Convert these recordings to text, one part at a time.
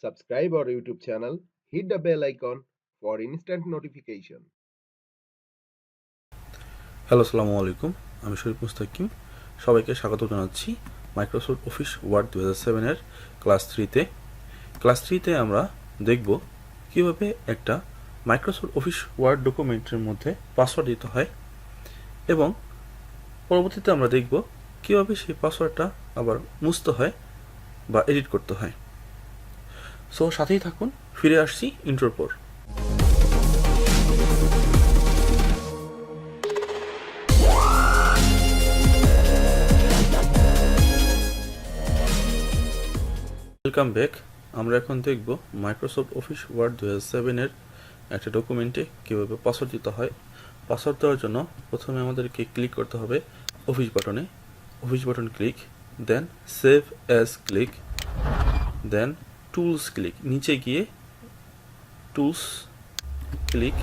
Subscribe our YouTube channel, hit the bell icon for instant notification. Hello, আসসালামু আলাইকুম। আমি শরীফ মুস্তাকিম। সবাইকে স্বাগত জানাচ্ছি মাইক্রোসফট অফিস ওয়ার্ড 2007-এর ক্লাস 3-তে। ক্লাস 3-তে আমরা দেখব কীভাবে একটা মাইক্রোসফট অফিস ওয়ার্ড ডকুমেন্টের মধ্যে পাসওয়ার্ড দিতে হয়, এবং পরবর্তীতে আমরা দেখব কীভাবে সেই পাসওয়ার্ডটা আবার মুছতে হয় বা এডিট করতে হয়। সো সাথেই থাকুন, ফিরে আসছি ইন্ট্রোর পর। Welcome back. আমরা এখন দেখব মাইক্রোসফট অফিস ওয়ার্ড 2007-এর একটা ডকুমেন্টে কীভাবে পাসওয়ার্ড দিতে হয়। পাসওয়ার্ড দেওয়ার জন্য প্রথমে আমাদেরকে ক্লিক করতে হবে অফিস বাটনে। Office button click, then save as click, then tools click, নিচে গিয়ে tools click,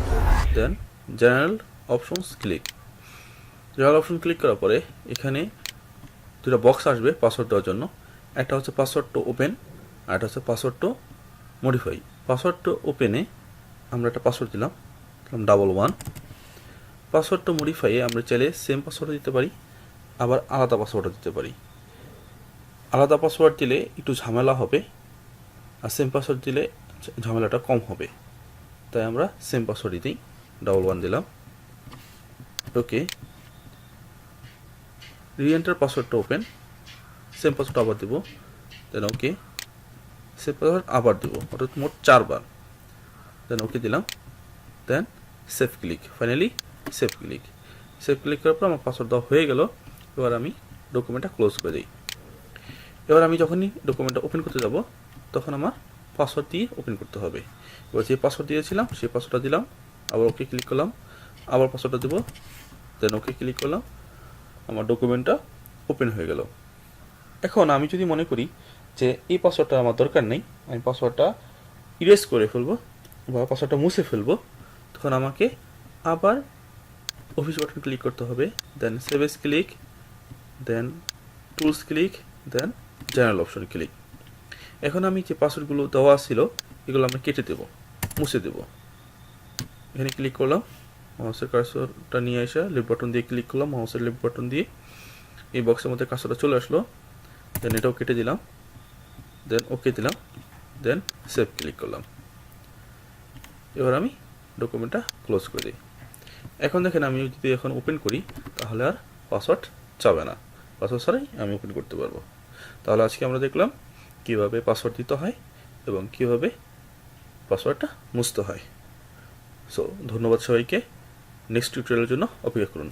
then general options click. General option click করার পরে এখানে দুটো বক্স আসবে পাসওয়ার্ড দেওয়ার জন্য। একটা হচ্ছে পাসওয়ার্ড টু ওপেন, আর একটা হচ্ছে password to modify. Password to ওপেনে আমরা একটা পাসওয়ার্ড দিলাম 11। পাসওয়ার্ড টু মডিফাইয়ে আমরা চাইলে সেম পাসওয়ার্ড দিতে পারি, আবার আলাদা পাসওয়ার্ডও দিতে পারি। আলাদা পাসওয়ার্ড দিলে একটু ঝামেলা হবে, আর সেম পাসওয়ার্ড দিলে ঝামেলাটা কম হবে, তাই আমরা সেম পাসওয়ার্ডই দিই। 11 দিলাম, okay. Reenter password to open, same password আবার দেবো, দেন ওকে। সেম পাসওয়ার্ড আবার দেবো, অর্থাৎ মোট 4 বার। দেন ওকে দিলাম, then save click, finally save click. Save click করার পর আমার পাসওয়ার্ড দেওয়া হয়ে গেল। এবার আমি ডকুমেন্টটা ক্লোজ করে দিই। এবার আমি যখনই ডকুমেন্টটা ওপেন করতে যাব তখন আমার পাসওয়ার্ড দিয়ে ওপেন করতে হবে। এবার যে পাসওয়ার্ড দিয়েছিলাম সেই পাসওয়ার্ডটা দিলাম, আবার ওকে ক্লিক করলাম, আবার পাসওয়ার্ডটা দেবো, দেন ওকে ক্লিক করলাম, আমার ডকুমেন্টটা ওপেন হয়ে গেল। এখন আমি যদি মনে করি যে এই পাসওয়ার্ডটা আমার দরকার নেই, আমি পাসওয়ার্ডটা ইরেজ করে ফেলবো বা পাসওয়ার্ডটা মুছে ফেলবো, তখন আমাকে আবার অফিস বাটন ক্লিক করতে হবে, দেন save age click, then tools click, then general option click. এখন আমি যে পাসওয়ার্ডগুলো দেওয়া ছিল এগুলো আমরা কেটে দেব, মুছে দেব। এখানে ক্লিক করলাম, মাউসের কার্সরটা নিয়ে এসে লেফট বাটন দিয়ে ক্লিক করলাম, মাউসের লেফট বাটন দিয়ে এই বক্সের মধ্যে কার্সরটা চলে আসলো। দেন এটাও কেটে দিলাম, দেন ওকে দিলাম, দেন সেভ ক্লিক করলাম। এবার আমি ডকুমেন্টটা ক্লোজ করে দিই। এখন দেখেন আমি যদি এখন ওপেন করি তাহলে আর পাসওয়ার্ড চাবে না, পাসওয়ার্ড ছাড়াই আমি ওপেন করতে পারবো। তাহলে আজকে আমরা দেখলাম কীভাবে পাসওয়ার্ড দিতে হয় এবং কীভাবে পাসওয়ার্ডটা মুছতে হয়। সো ধন্যবাদ সবাইকে। নেক্সট টিউটোরিয়ালের জন্য অপেক্ষা করুন।